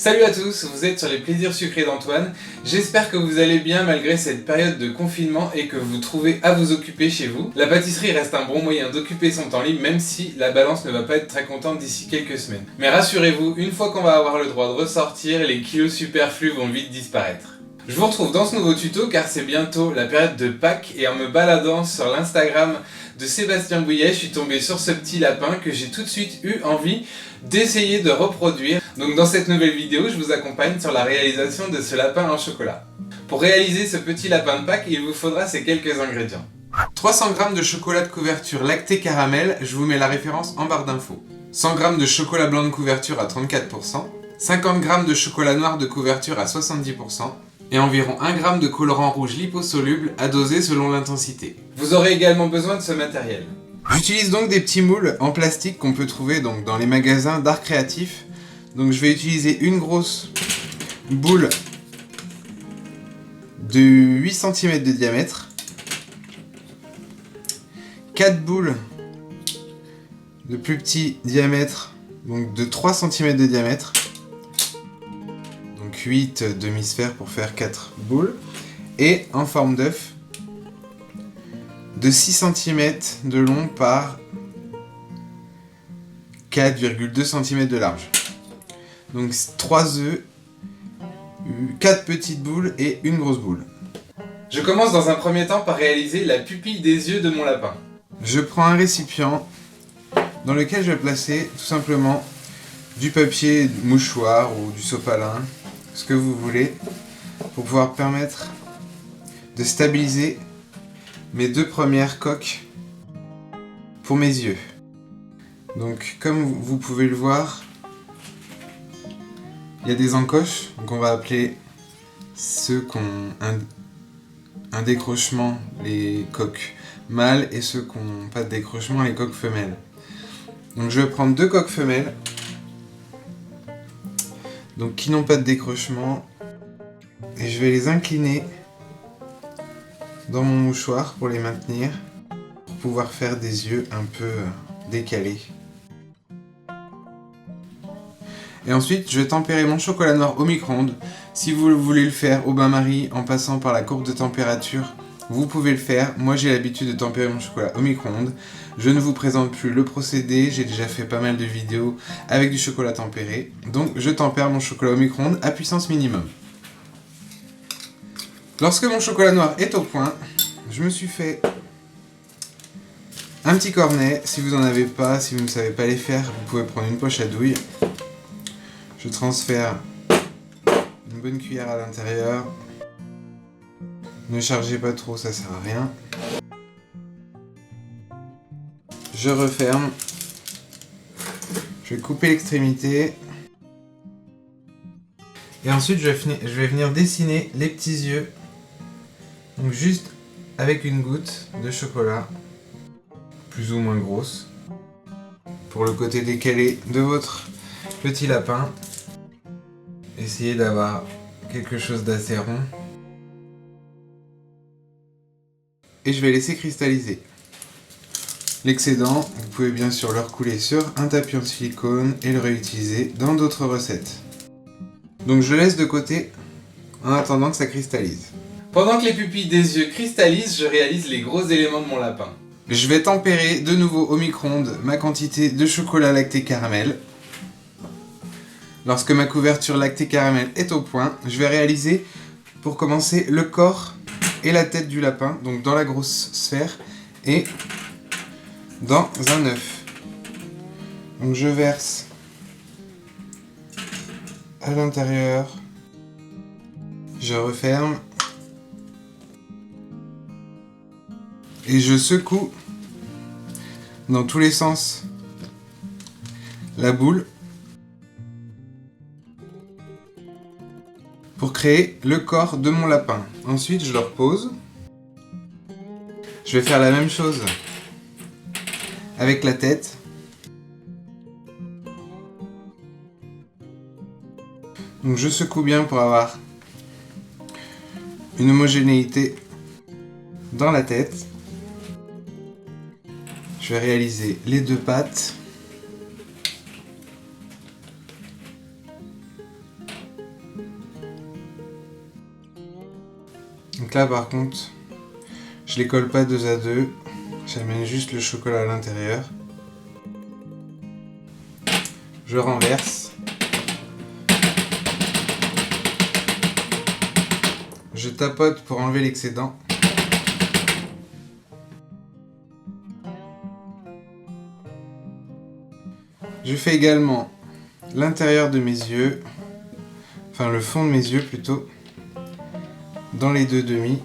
Salut à tous, vous êtes sur les plaisirs sucrés d'Antoine. J'espère que vous allez bien malgré cette période de confinement et que vous trouvez à vous occuper chez vous. La pâtisserie reste un bon moyen d'occuper son temps libre même si la balance ne va pas être très contente d'ici quelques semaines. Mais rassurez-vous, une fois qu'on va avoir le droit de ressortir, les kilos superflus vont vite disparaître. Je vous retrouve dans ce nouveau tuto car c'est bientôt la période de Pâques et en me baladant sur l'Instagram de Sébastien Bouillet, je suis tombé sur ce petit lapin que j'ai tout de suite eu envie d'essayer de reproduire. Donc dans cette nouvelle vidéo, je vous accompagne sur la réalisation de ce lapin en chocolat. Pour réaliser ce petit lapin de Pâques, il vous faudra ces quelques ingrédients. 300 g de chocolat de couverture lacté caramel, je vous mets la référence en barre d'infos. 100 g de chocolat blanc de couverture à 34%, 50 g de chocolat noir de couverture à 70%, et environ 1 g de colorant rouge liposoluble à doser selon l'intensité. Vous aurez également besoin de ce matériel. J'utilise donc des petits moules en plastique qu'on peut trouver donc dans les magasins d'art créatif. Donc je vais utiliser une grosse boule de 8 cm de diamètre, 4 boules de plus petit diamètre, donc de 3 cm de diamètre, donc 8 demi-sphères pour faire 4 boules, et en forme d'œuf de 6 cm de long par 4,2 cm de large. Donc 3 œufs, 4 petites boules et une grosse boule. Je commence dans un premier temps par réaliser la pupille des yeux de mon lapin. Je prends un récipient dans lequel je vais placer tout simplement du papier mouchoir ou du sopalin, ce que vous voulez, pour pouvoir permettre de stabiliser mes deux premières coques pour mes yeux. Donc comme vous pouvez le voir, il y a des encoches, donc on va appeler ceux qui ont un décrochement les coques mâles et ceux qui n'ont pas de décrochement les coques femelles. Donc je vais prendre deux coques femelles, donc qui n'ont pas de décrochement, et je vais les incliner dans mon mouchoir pour les maintenir, pour pouvoir faire des yeux un peu décalés. Et ensuite, je vais tempérer mon chocolat noir au micro-ondes. Si vous voulez le faire au bain-marie en passant par la courbe de température, vous pouvez le faire. Moi, j'ai l'habitude de tempérer mon chocolat au micro-ondes. Je ne vous présente plus le procédé, j'ai déjà fait pas mal de vidéos avec du chocolat tempéré. Donc, je tempère mon chocolat au micro-ondes à puissance minimum. Lorsque mon chocolat noir est au point, je me suis fait un petit cornet. Si vous n'en avez pas, si vous ne savez pas les faire, vous pouvez prendre une poche à douille. Je transfère une bonne cuillère à l'intérieur. Ne chargez pas trop, ça sert à rien. Je referme. Je vais couper l'extrémité. Et ensuite, je vais venir dessiner les petits yeux. Donc juste avec une goutte de chocolat, plus ou moins grosse, pour le côté décalé de votre petit lapin. Essayez d'avoir quelque chose d'assez rond. Et je vais laisser cristalliser. L'excédent, vous pouvez bien sûr le recouler sur un tapis en silicone et le réutiliser dans d'autres recettes. Donc je laisse de côté en attendant que ça cristallise. Pendant que les pupilles des yeux cristallisent, je réalise les gros éléments de mon lapin. Je vais tempérer de nouveau au micro-ondes ma quantité de chocolat lacté caramel. Lorsque ma couverture lacté caramel est au point, je vais réaliser pour commencer le corps et la tête du lapin, donc dans la grosse sphère et dans un œuf. Donc je verse à l'intérieur, je referme et je secoue dans tous les sens la boule pour créer le corps de mon lapin. Ensuite, je le repose. Je vais faire la même chose avec la tête. Donc je secoue bien pour avoir une homogénéité dans la tête. Je vais réaliser les deux pattes. Donc là par contre, je les colle pas deux à deux, j'amène juste le chocolat à l'intérieur. Je renverse. Je tapote pour enlever l'excédent. Je fais également l'intérieur de mes yeux, enfin le fond de mes yeux plutôt, dans les deux demi.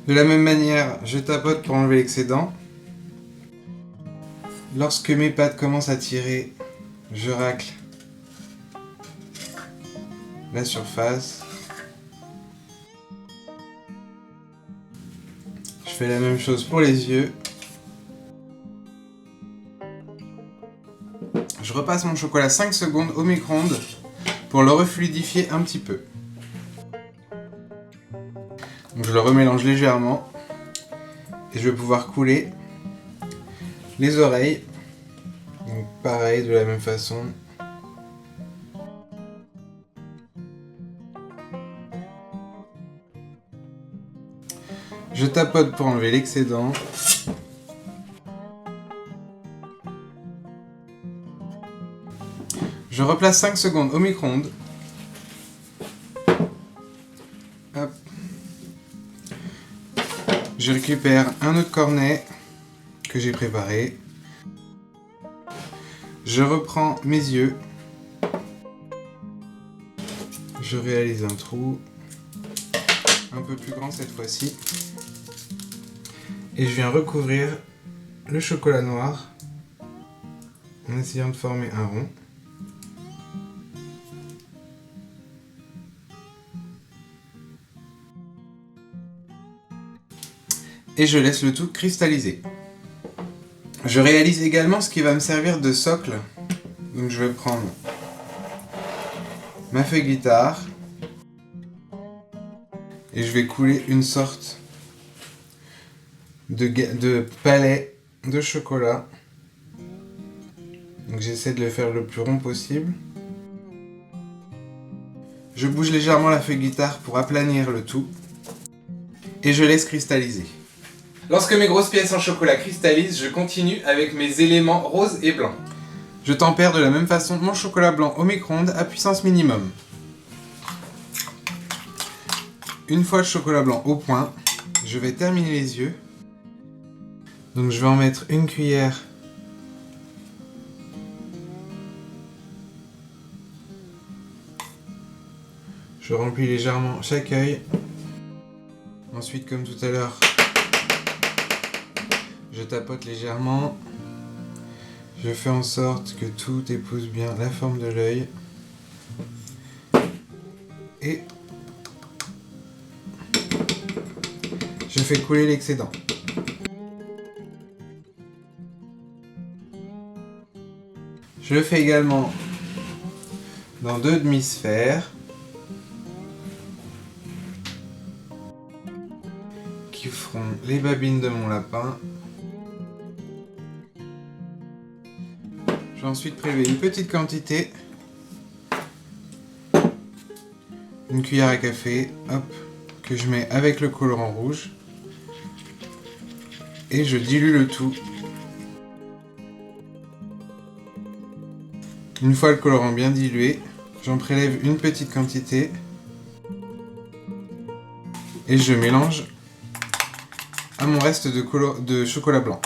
De la même manière, je tapote pour enlever l'excédent. Lorsque mes pâtes commencent à tirer, je racle la surface. Je fais la même chose pour les yeux. Je repasse mon chocolat 5 secondes au micro-ondes pour le refluidifier un petit peu. Donc je le remélange légèrement et je vais pouvoir couler les oreilles. Donc pareil, de la même façon. Je tapote pour enlever l'excédent. Je replace 5 secondes au micro-ondes. Hop. Je récupère un autre cornet que j'ai préparé. Je reprends mes yeux. Je réalise un trou. Un peu plus grand cette fois-ci. Et je viens recouvrir le chocolat noir en essayant de former un rond. Et je laisse le tout cristalliser. Je réalise également ce qui va me servir de socle. Donc je vais prendre ma feuille guitare et je vais couler une sorte de palais de chocolat. Donc j'essaie de le faire le plus rond possible. Je bouge légèrement la feuille guitare pour aplanir le tout et je laisse cristalliser. Lorsque mes grosses pièces en chocolat cristallisent, je continue avec mes éléments roses et blancs. Je tempère de la même façon mon chocolat blanc au micro-ondes à puissance minimum. Une fois le chocolat blanc au point, je vais terminer les yeux. Donc je vais en mettre une cuillère je remplis légèrement chaque œil. Ensuite, comme tout à l'heure, je tapote légèrement. Je fais en sorte que tout épouse bien la forme de l'œil. Et je fais couler l'excédent. Je le fais également dans deux demi-sphères qui feront les babines de mon lapin. Je vais ensuite prélever une petite quantité, une cuillère à café, hop, que je mets avec le colorant rouge et je dilue le tout. Une fois le colorant bien dilué, j'en prélève une petite quantité et je mélange à mon reste de chocolat blanc.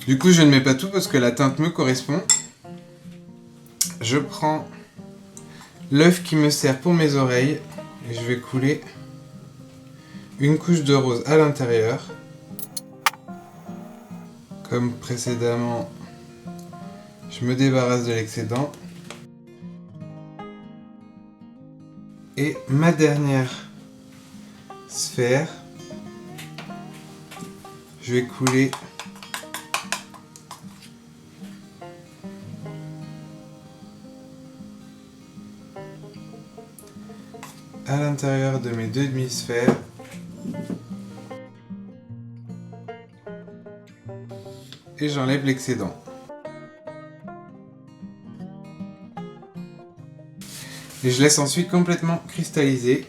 Du coup, je ne mets pas tout parce que la teinte me correspond. Je prends l'œuf qui me sert pour mes oreilles et je vais couler une couche de rose à l'intérieur. Comme précédemment, je me débarrasse de l'excédent. Et ma dernière sphère, je vais couler à l'intérieur de mes deux demi-sphères. Et j'enlève l'excédent. Et je laisse ensuite complètement cristalliser.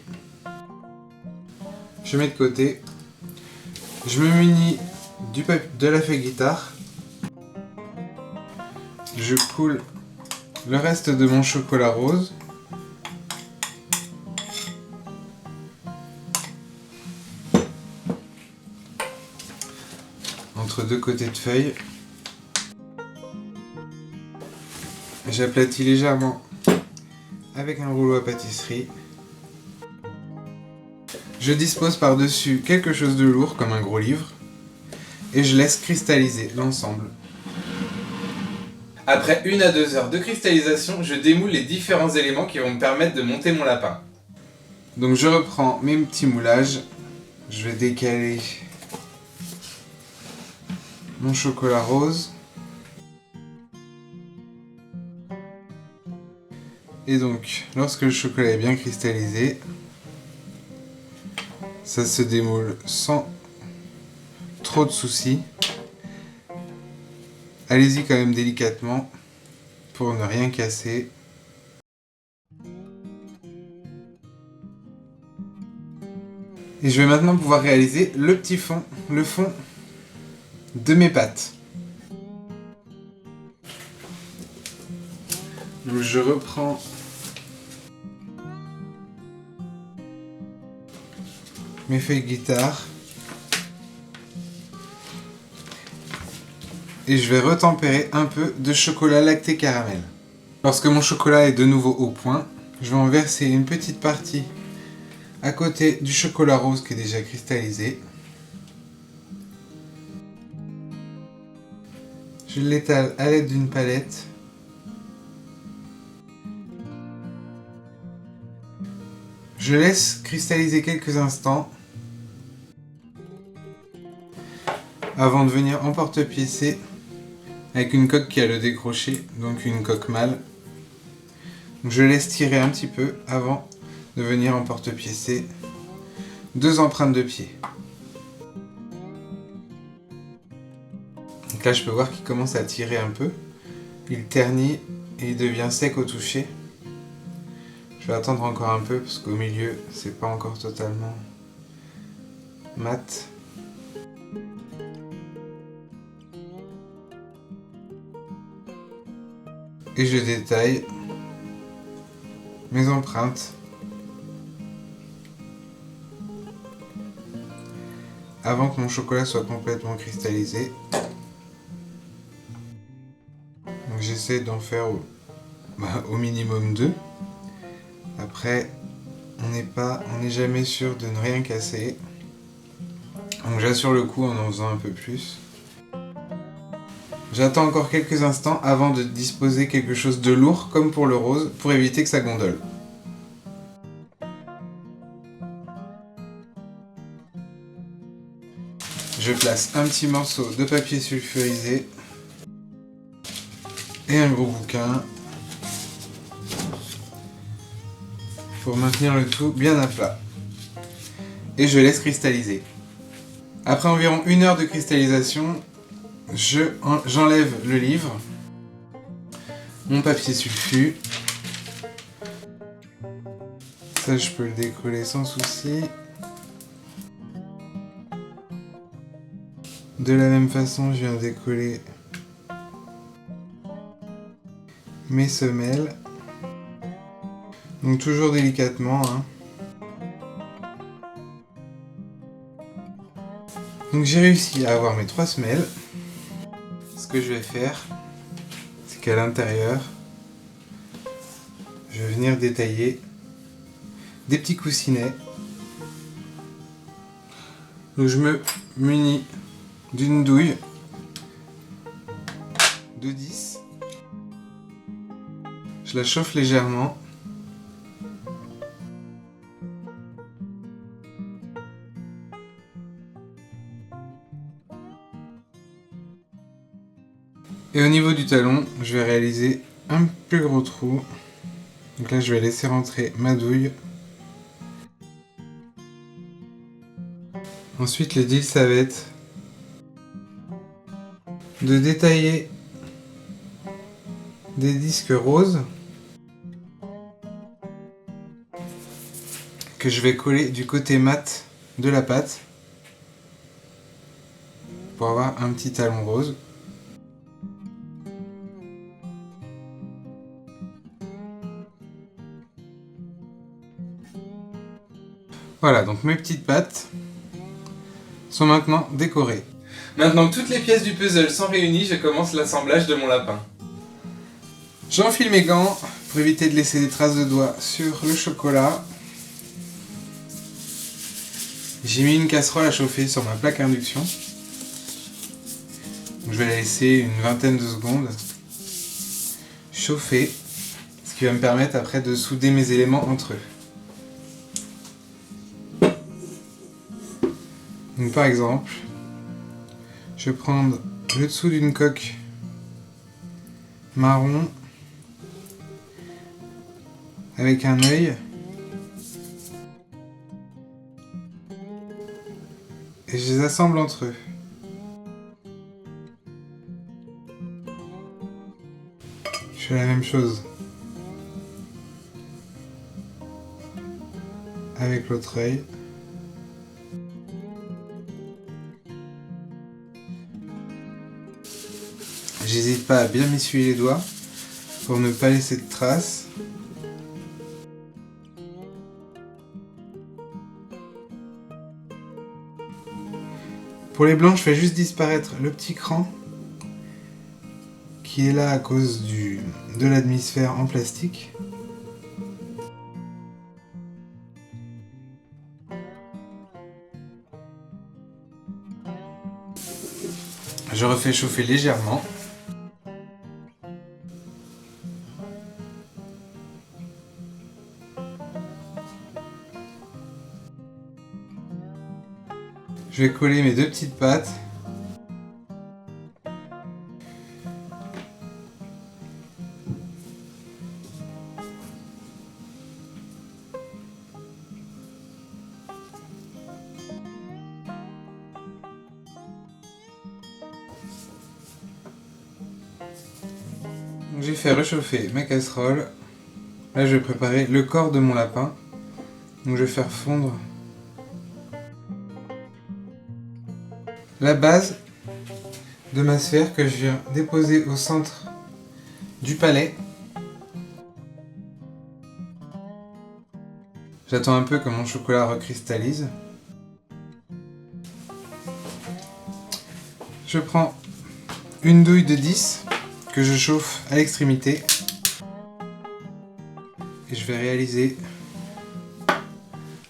Je mets de côté. Je me munis de la feuille guitare. Je coule le reste de mon chocolat rose. Entre deux côtés de feuille. J'aplatis légèrement avec un rouleau à pâtisserie. Je dispose par-dessus quelque chose de lourd comme un gros livre et je laisse cristalliser l'ensemble. Après 1 à 2 heures de cristallisation, je démoule les différents éléments qui vont me permettre de monter mon lapin. Donc je reprends mes petits moulages, je vais décaler mon chocolat rose. Et donc, lorsque le chocolat est bien cristallisé, ça se démoule sans trop de soucis. Allez-y quand même délicatement pour ne rien casser. Et je vais maintenant pouvoir réaliser le petit fond, le fond de mes pâtes. Donc je reprends mes feuilles guitare et je vais retempérer un peu de chocolat lacté caramel. Lorsque mon chocolat est de nouveau au point, je vais en verser une petite partie à côté du chocolat rose qui est déjà cristallisé. Je l'étale à l'aide d'une palette. Je laisse cristalliser quelques instants avant de venir emporte-piécer avec une coque qui a le décroché, donc une coque mâle. Je laisse tirer un petit peu avant de venir emporte-piécer 2 empreintes de pied. Donc là je peux voir qu'il commence à tirer un peu, il ternit et il devient sec au toucher. Je vais attendre encore un peu parce qu'au milieu c'est pas encore totalement mat. Et je détaille mes empreintes avant que mon chocolat soit complètement cristallisé. Donc j'essaie d'en faire au minimum 2. Après, on n'est jamais sûr de ne rien casser. Donc j'assure le coup en faisant un peu plus. J'attends encore quelques instants avant de disposer quelque chose de lourd comme pour le rose pour éviter que ça gondole. Je place un petit morceau de papier sulfurisé et un gros bouquin pour maintenir le tout bien à plat. Et je laisse cristalliser. Après environ 1 heure de cristallisation, j'enlève le livre, mon papier sulfu. Ça, je peux le décoller sans souci. De la même façon, je viens décoller mes semelles. Donc toujours délicatement. Donc j'ai réussi à avoir mes 3 semelles. Ce que je vais faire, c'est qu'à l'intérieur, je vais venir détailler des petits coussinets. Donc je me munis d'une douille de 10. Je la chauffe légèrement. Et au niveau du talon, je vais réaliser un plus gros trou. Donc là, je vais laisser rentrer ma douille. Ensuite, le deal, ça va être de détailler des disques roses que je vais coller du côté mat de la pâte pour avoir un petit talon rose. Voilà, donc mes petites pâtes sont maintenant décorées. Maintenant que toutes les pièces du puzzle sont réunies, je commence l'assemblage de mon lapin. J'enfile mes gants pour éviter de laisser des traces de doigts sur le chocolat. J'ai mis une casserole à chauffer sur ma plaque induction. Donc je vais la laisser une vingtaine de secondes chauffer, ce qui va me permettre après de souder mes éléments entre eux. Donc par exemple, je vais prendre le dessous d'une coque marron avec un œil et je les assemble entre eux. Je fais la même chose avec l'autre œil. J'hésite pas à bien m'essuyer les doigts pour ne pas laisser de traces. Pour les blancs, je fais juste disparaître le petit cran qui est là à cause de la demi-sphère en plastique. Je refais chauffer légèrement. Je vais coller mes deux petites pâtes. J'ai fait réchauffer ma casserole. Là, je vais préparer le corps de mon lapin. Donc, je vais faire fondre la base de ma sphère que je viens déposer au centre du palais. J'attends un peu que mon chocolat recristallise. Je prends une douille de 10 que je chauffe à l'extrémité et je vais réaliser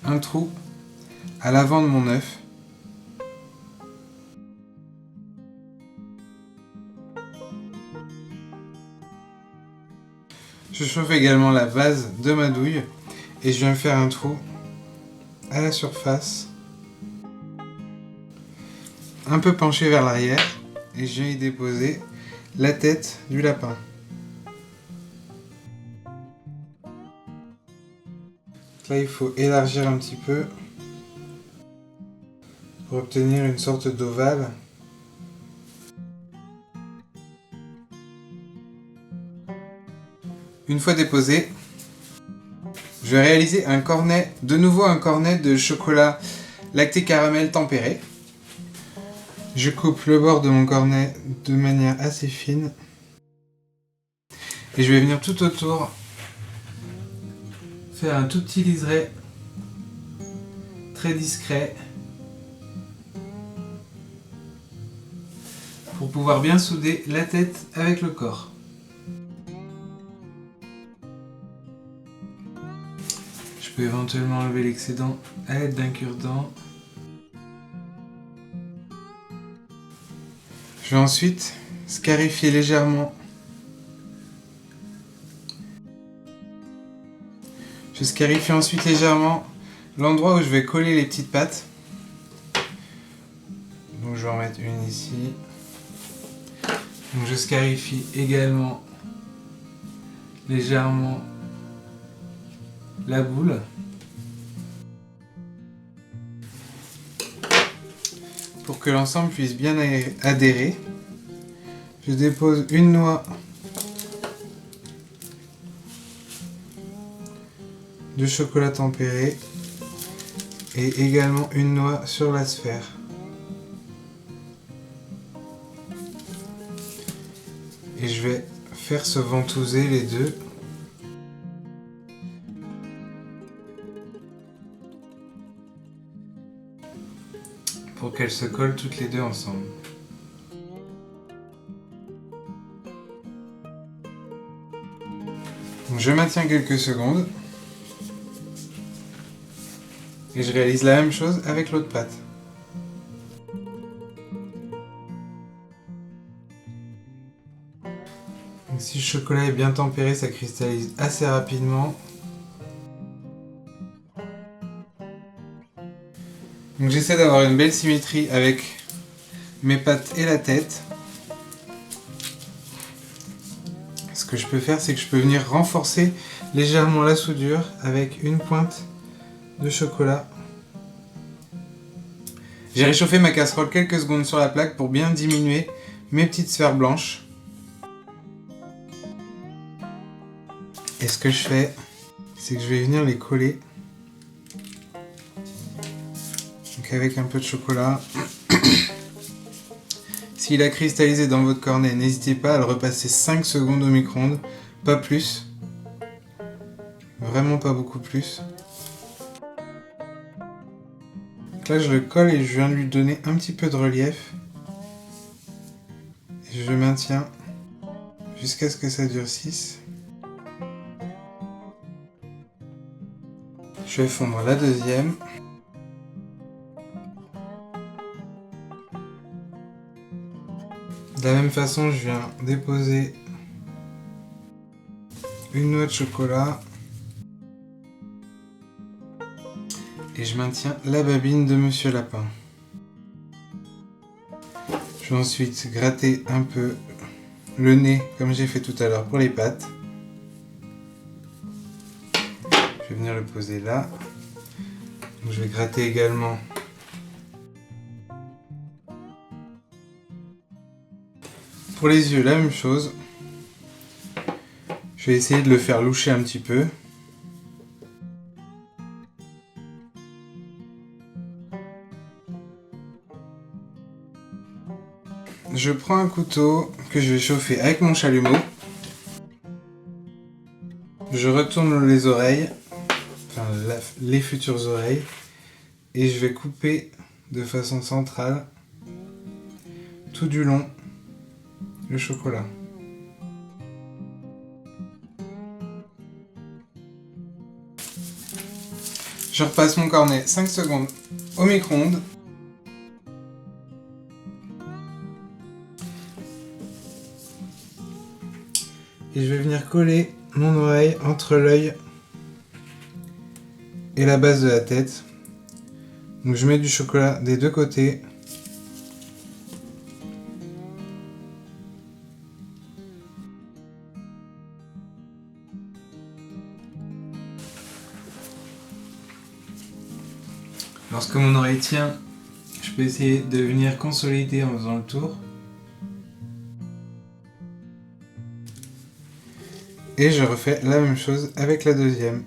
un trou à l'avant de mon œuf. Je chauffe également la base de ma douille et je viens faire un trou à la surface, un peu penché vers l'arrière, et je viens y déposer la tête du lapin. Là, il faut élargir un petit peu pour obtenir une sorte d'ovale. Une fois déposé, je vais réaliser un cornet, de nouveau un cornet de chocolat lacté caramel tempéré. Je coupe le bord de mon cornet de manière assez fine et je vais venir tout autour faire un tout petit liseré très discret pour pouvoir bien souder la tête avec le corps. Je peux éventuellement enlever l'excédent à l'aide d'un cure-dent. Je vais ensuite scarifier légèrement. Je scarifie ensuite légèrement l'endroit où je vais coller les petites pattes. Donc je vais en mettre une ici. Donc je scarifie également légèrement la boule. Pour que l'ensemble puisse bien adhérer, je dépose une noix de chocolat tempéré Et également une noix sur la sphère. Et je vais faire se ventouser les deux. Pour qu'elles se collent toutes les deux ensemble. Donc je maintiens quelques secondes. Et je réalise la même chose avec l'autre pâte. Donc si le chocolat est bien tempéré, ça cristallise assez rapidement. Donc j'essaie d'avoir une belle symétrie avec mes pâtes et la tête. Ce que je peux faire, c'est que je peux venir renforcer légèrement la soudure avec une pointe de chocolat. J'ai réchauffé ma casserole quelques secondes sur la plaque pour bien diminuer mes petites sphères blanches. Et ce que je fais, c'est que je vais venir les coller. Donc avec un peu de chocolat. S'il a cristallisé dans votre cornet, n'hésitez pas à le repasser 5 secondes au micro-ondes, pas plus. Vraiment pas beaucoup plus. Là je le colle et je viens de lui donner un petit peu de relief. Et je maintiens jusqu'à ce que ça durcisse. Je vais fondre la deuxième. De la même façon, je viens déposer une noix de chocolat. Et je maintiens la babine de Monsieur Lapin. Je vais ensuite gratter un peu le nez comme j'ai fait tout à l'heure pour les pâtes. Je vais venir le poser là. Donc je vais gratter également pour les yeux, la même chose. Je vais essayer de le faire loucher un petit peu. Je prends un couteau que je vais chauffer avec mon chalumeau. Je retourne les oreilles, enfin les futures oreilles, et je vais couper de façon centrale tout du long le chocolat. Je repasse mon cornet 5 secondes au micro-ondes. Et je vais venir coller mon oreille entre l'œil et la base de la tête. Donc je mets du chocolat des deux côtés. Lorsque mon oreille tient, je peux essayer de venir consolider en faisant le tour. Et je refais la même chose avec la deuxième.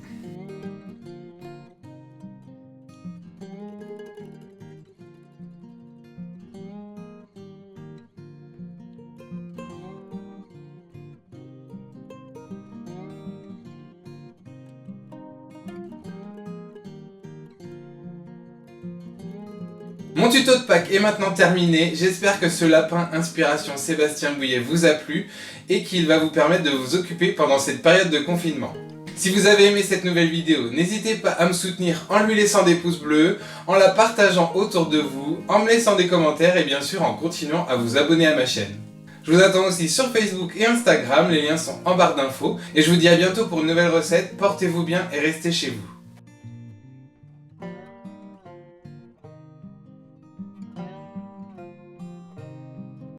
Mon tuto de Pâques est maintenant terminé, j'espère que ce lapin inspiration Sébastien Bouillet vous a plu et qu'il va vous permettre de vous occuper pendant cette période de confinement. Si vous avez aimé cette nouvelle vidéo, n'hésitez pas à me soutenir en lui laissant des pouces bleus, en la partageant autour de vous, en me laissant des commentaires et bien sûr en continuant à vous abonner à ma chaîne. Je vous attends aussi sur Facebook et Instagram, les liens sont en barre d'infos et je vous dis à bientôt pour une nouvelle recette, portez-vous bien et restez chez vous.